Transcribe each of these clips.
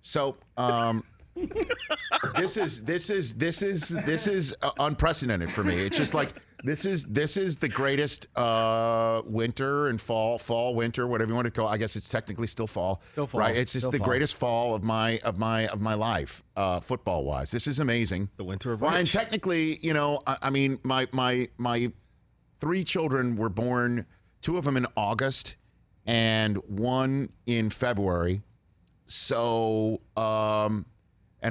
So this is unprecedented for me. It's just like this is the greatest winter and fall, winter, whatever you want to call it. I guess it's technically still fall. Still fall. Right? It's just Still the fall. greatest fall of my life, football wise. This is amazing. The winter of Well, and Rich. technically, I mean, my 3 children were born, 2 of them in August and 1 in February. So, and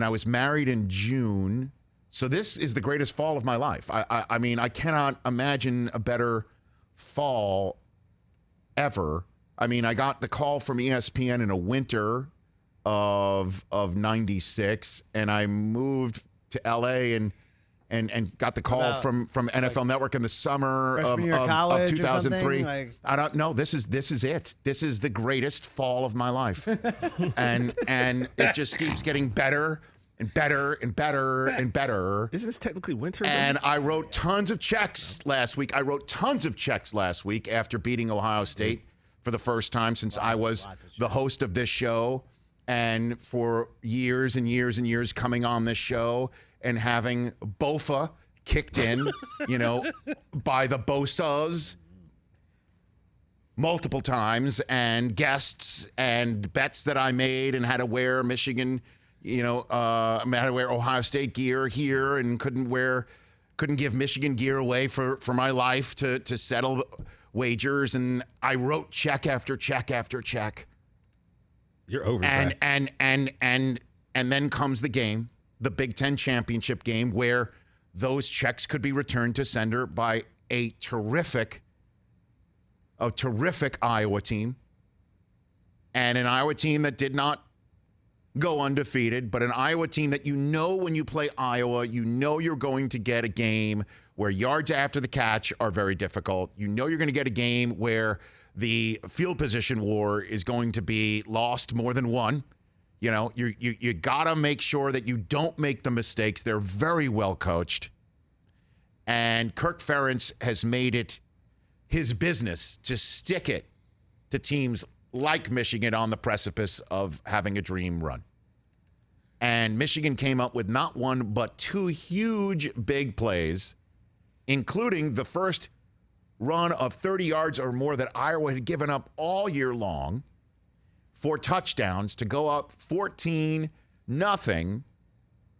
I was married in June. So this is the greatest fall of my life. I mean, I cannot imagine a better fall ever. I mean, I got the call from ESPN in a winter of 96, and I moved to LA and got the call from NFL Network in the summer of freshman year of college or 2003. something? I don't know. This is it. This is the greatest fall of my life, and it just keeps getting better and better and better and better. Isn't this technically winter? And I wrote tons of checks last week. After beating Ohio State for the first time since I was the host of this show, and for years and years and years coming on this show and having Bofa kicked in, by the Bosas multiple times, and guests and bets that I made, and had to wear Michigan, I had to wear Ohio State gear here, and couldn't give Michigan gear away for my life to settle wagers. And I wrote check after check after check. You're over. And then comes the game, the Big Ten championship game, where those checks could be returned to sender by a terrific Iowa team, and an Iowa team that did not go undefeated, but an Iowa team that when you play Iowa, you're going to get a game where yards after the catch are very difficult. You're going to get a game where the field position war is going to be lost more than one. You gotta make sure that you don't make the mistakes. They're very well coached, and Kirk Ferentz has made it his business to stick it to teams like Michigan on the precipice of having a dream run. And Michigan came up with not one but 2 huge big plays, including the first run of 30 yards or more that Iowa had given up all year long, 4 touchdowns to go up 14-0.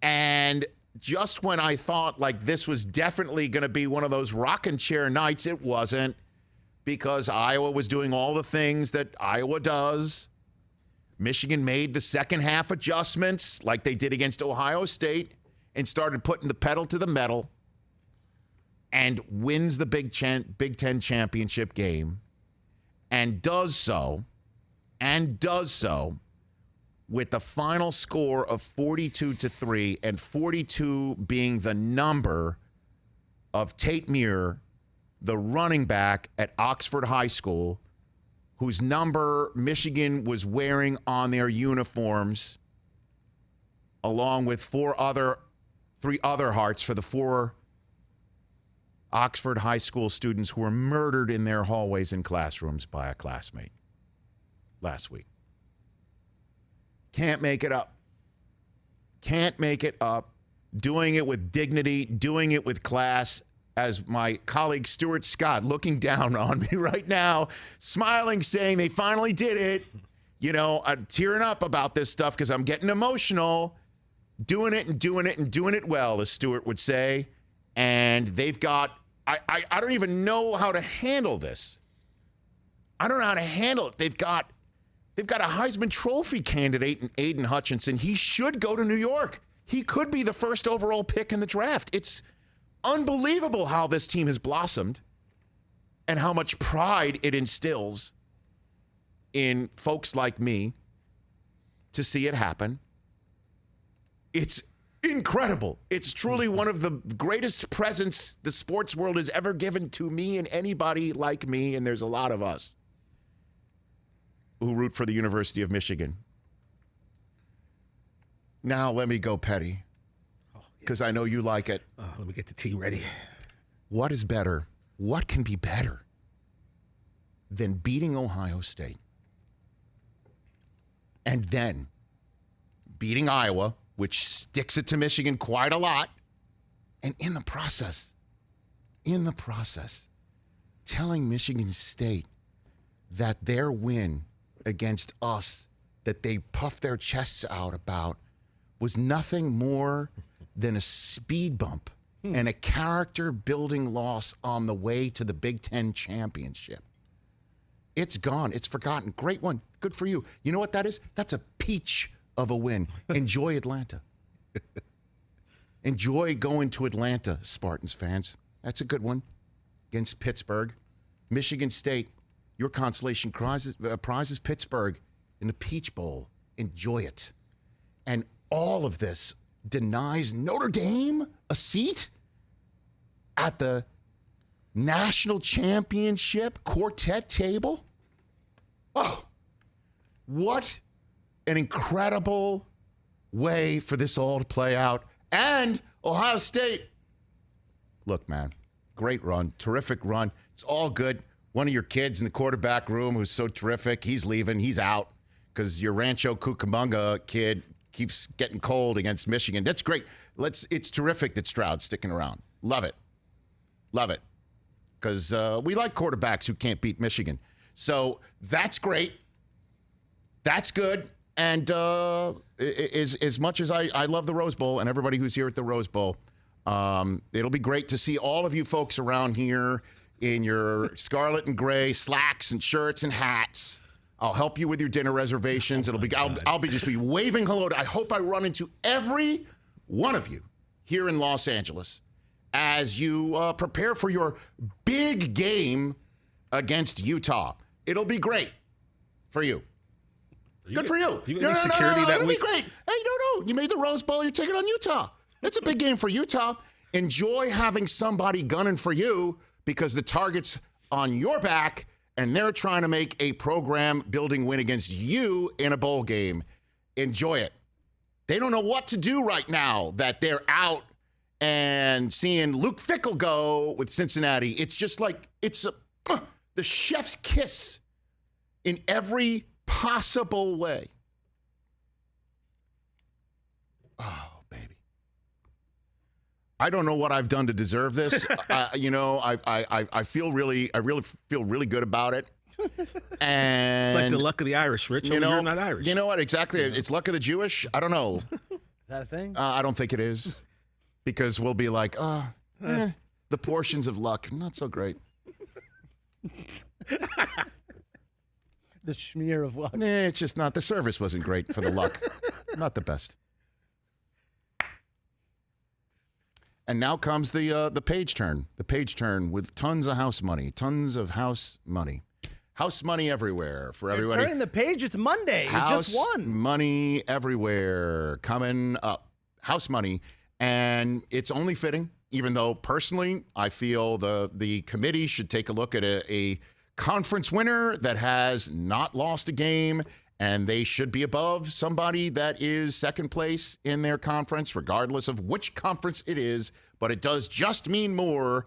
And just when I thought like this was definitely going to be one of those rocking chair nights, it wasn't, because Iowa was doing all the things that Iowa does. Michigan made the second half adjustments like they did against Ohio State and started putting the pedal to the metal, and wins the Big Ten championship game, and does so with the final score of 42-3, and 42 being the number of Tate Muir, the running back at Oxford High School, whose number Michigan was wearing on their uniforms, along with 3 other hearts for the 4 Oxford High School students who were murdered in their hallways and classrooms by a classmate last week. Can't make it up. Doing it with dignity, doing it with class, as my colleague Stuart Scott looking down on me right now, smiling, saying they finally did it. I'm tearing up about this stuff because I'm getting emotional. Doing it well, as Stuart would say. And they've got, I don't even know how to handle this. I don't know how to handle it. They've got a Heisman Trophy candidate in Aiden Hutchinson. He should go to New York. He could be the first overall pick in the draft. It's unbelievable how this team has blossomed and how much pride it instills in folks like me to see it happen. It's incredible. It's truly one of the greatest presents the sports world has ever given to me and anybody like me, and there's a lot of us who root for the University of Michigan. Now let me go petty, because I know you like it. Let me get the tea ready. What is better? What can be better than beating Ohio State and then beating Iowa, which sticks it to Michigan quite a lot. And in the process, telling Michigan State that their win against us that they puffed their chests out about was nothing more than a speed bump and a character-building loss on the way to the Big Ten championship. It's gone. It's forgotten. Great one. Good for you. You know what that is? That's a peach of a win. Enjoy Atlanta. Enjoy going to Atlanta, Spartans fans. That's a good one. Against Pittsburgh. Michigan State, your consolation prize is Pittsburgh in the Peach Bowl. Enjoy it. And all of this denies Notre Dame a seat at the national championship quartet table. Oh, what an incredible way for this all to play out. And Ohio State, look, man, great run, terrific run. It's all good. One of your kids in the quarterback room who's so terrific, he's leaving, he's out because your Rancho Cucamonga kid keeps getting cold against Michigan. That's great. It's terrific that Stroud's sticking around. Love it. Love it. Because we like quarterbacks who can't beat Michigan. So that's great. That's good. And as much as I love the Rose Bowl and everybody who's here at the Rose Bowl, it'll be great to see all of you folks around here in your scarlet and gray slacks and shirts and hats. I'll help you with your dinner reservations. It'll be I'll be just waving hello to. I hope I run into every one of you here in Los Angeles as you prepare for your big game against Utah. It'll be great for you. Good for you. You got security that it'll week? be great. Hey, no. You made the Rose Bowl. You're taking on Utah. It's a big game for Utah. Enjoy having somebody gunning for you because the target's on your back and they're trying to make a program-building win against you in a bowl game. Enjoy it. They don't know what to do right now that they're out and seeing Luke Fickell go with Cincinnati. It's just like it's the chef's kiss in every possible way. Oh, baby. I don't know what I've done to deserve this. I really feel really good about it. And It's like the luck of the Irish, Rich. You're not Irish. You know what? Exactly. It's luck of the Jewish. I don't know. Is that a thing? I don't think it is. Because we'll be like, the portions of luck, not so great. The schmear of luck. It's just not. The service wasn't great for the luck. Not the best. And now comes the page turn. The page turn with tons of house money. Tons of house money. House money everywhere for everybody. Turning the page, it's Monday. House You just won. money everywhere coming up. House money. And it's only fitting, even though personally I feel the committee should take a look at a conference winner that has not lost a game, and they should be above somebody that is second place in their conference, regardless of which conference it is. But it does just mean more,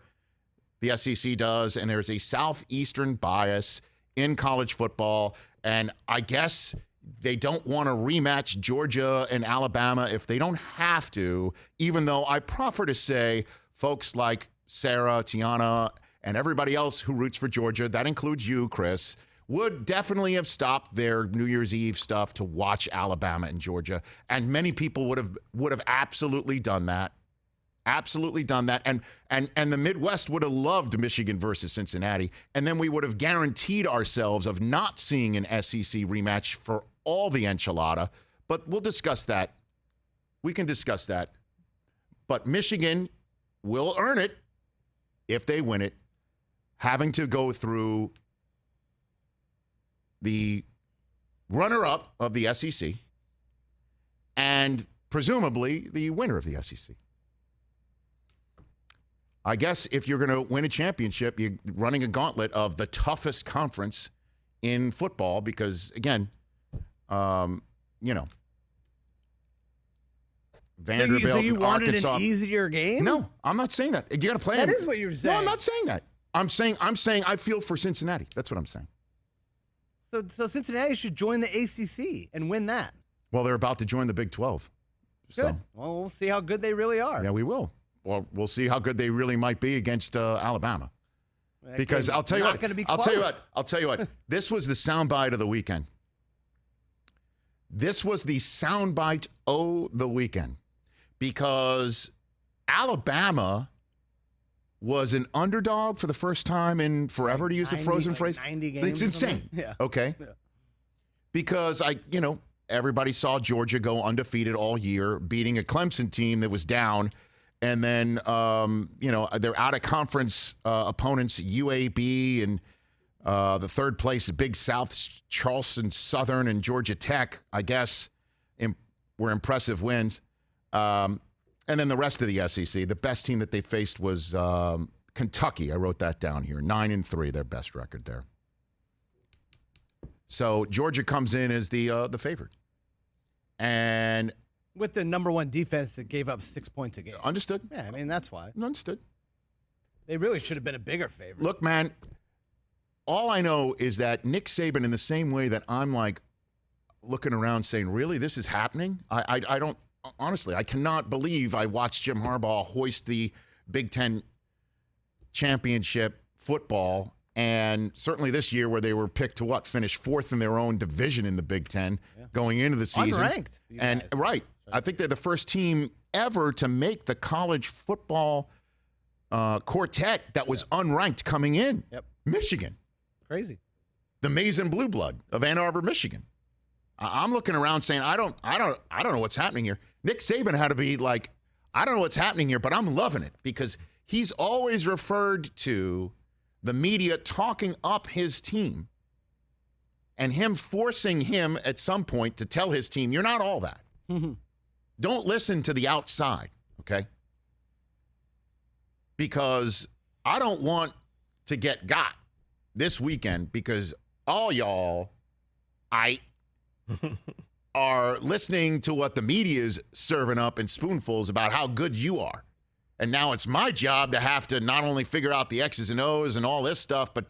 the SEC does, and there's a southeastern bias in college football. And I guess they don't want to rematch Georgia and Alabama if they don't have to, even though I proffer to say folks like Sarah, Tiana, and everybody else who roots for Georgia, that includes you, Chris, would definitely have stopped their New Year's Eve stuff to watch Alabama and Georgia. And many people would have absolutely done that. Absolutely done that. And the Midwest would have loved Michigan versus Cincinnati. And then we would have guaranteed ourselves of not seeing an SEC rematch for all the enchilada. But we'll discuss that. We can discuss that. But Michigan will earn it if they win it, having to go through the runner-up of the SEC and presumably the winner of the SEC. I guess if you're going to win a championship, you're running a gauntlet of the toughest conference in football because, again, Vanderbilt, so you wanted Arkansas. an easier game? No, I'm not saying that. You got to play That them. is what you're saying. No, I'm not saying that. I'm saying I feel for Cincinnati. That's what I'm saying. So Cincinnati should join the ACC and win that. Well, they're about to join the Big 12. Good. So, Well, we'll see how good they really are. yeah, we will. Well, we'll see how good they really might be against Alabama. That Because game's I'll tell you not what. gonna be I'll tell you close. what. I'll tell you what. This was the soundbite of the weekend. This was the soundbite of the weekend because Alabama was an underdog for the first time in forever, to use the frozen phrase. 90 games. It's or something? insane. Yeah. Okay. Yeah. Because everybody saw Georgia go undefeated all year, beating a Clemson team that was down. And then, their out-of-conference opponents, UAB and the third place, Big South, Charleston Southern, and Georgia Tech, I guess, were impressive wins. And then the rest of the SEC, the best team that they faced was Kentucky. I wrote that down here. 9-3, their best record there. So Georgia comes in as the favorite. And With the number one defense that gave up 6 points a game. understood. Yeah, I mean, that's why. Understood. They really should have been a bigger favorite. Look, man, all I know is that Nick Saban, in the same way that I'm like looking around saying, really, this is happening? I don't, honestly, I cannot believe I watched Jim Harbaugh hoist the Big Ten championship football. And certainly this year where they were picked to finish fourth in their own division in the Big Ten going into the season. Unranked. you And guys. right. I think they're the first team ever to make the college football quartet that was unranked coming in. Yep. Michigan, Crazy. the Maize and Blue Blood of Ann Arbor, Michigan. I'm looking around saying, I don't know what's happening here. Nick Saban had to be like, I don't know what's happening here, but I'm loving it because he's always referred to the media talking up his team and him forcing him at some point to tell his team, you're not all that. Don't listen to the outside, okay? Because I don't want to get got this weekend because all y'all are listening to what the media is serving up in spoonfuls about how good you are. And now it's my job to have to not only figure out the X's and O's and all this stuff, but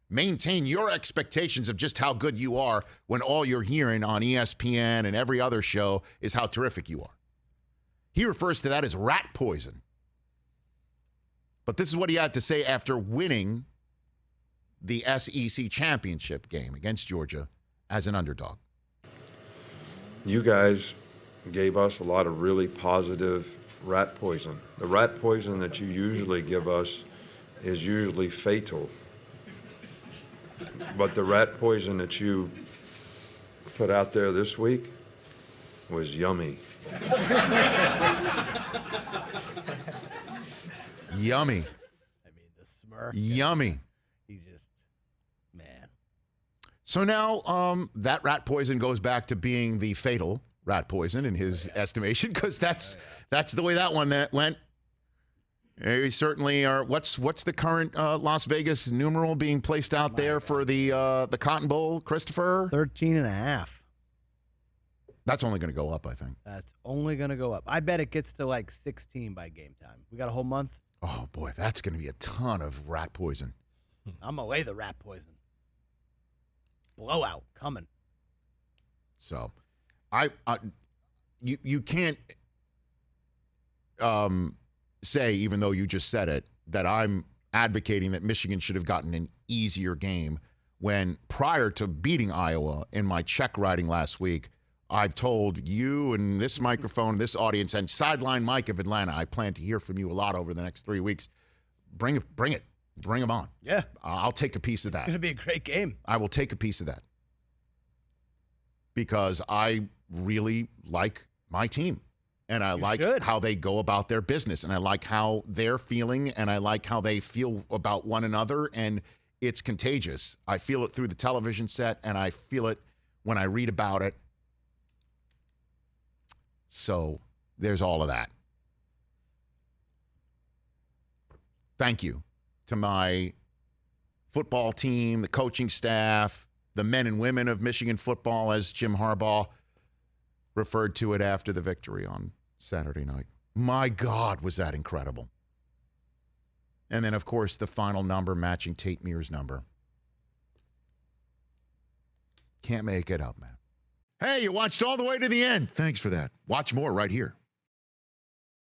maintain your expectations of just how good you are when all you're hearing on ESPN and every other show is how terrific you are. He refers to that as rat poison. But this is what he had to say after winning the SEC championship game against Georgia as an underdog. You guys gave us a lot of really positive rat poison. The rat poison that you usually give us is usually fatal. But the rat poison that you put out there this week was yummy. Yummy. I mean, the smirk. Yummy. He just, man. So now that rat poison goes back to being the fatal rat poison in his estimation, because that's the way that one went. We certainly are. What's the current Las Vegas numeral being placed out there for the Cotton Bowl, Christopher? 13.5. That's only going to go up, I think. That's only going to go up. I bet it gets to like 16 by game time. We got a whole month. Oh boy, that's going to be a ton of rat poison. I'm away the rat poison. Blowout coming. So, you can't say, even though you just said it, that I'm advocating that Michigan should have gotten an easier game when prior to beating Iowa in my check writing last week, I've told you and this microphone, this audience, and Sideline Mike of Atlanta, I plan to hear from you a lot over the next 3 weeks. Bring it. Bring them on. Yeah. I'll take a piece of that. It's going to be a great game. I will take a piece of that because I really like my team and I like how they go about their business and I like how they're feeling and I like how they feel about one another, and it's contagious. I feel it through the television set and I feel it when I read about it. So there's all of that. Thank you to my football team, the coaching staff, the men and women of Michigan football, as Jim Harbaugh referred to it after the victory on Saturday night. My God, was that incredible. And then, of course, the final number matching Tate Mears' number. Can't make it up, man. Hey, you watched all the way to the end. Thanks for that. Watch more right here.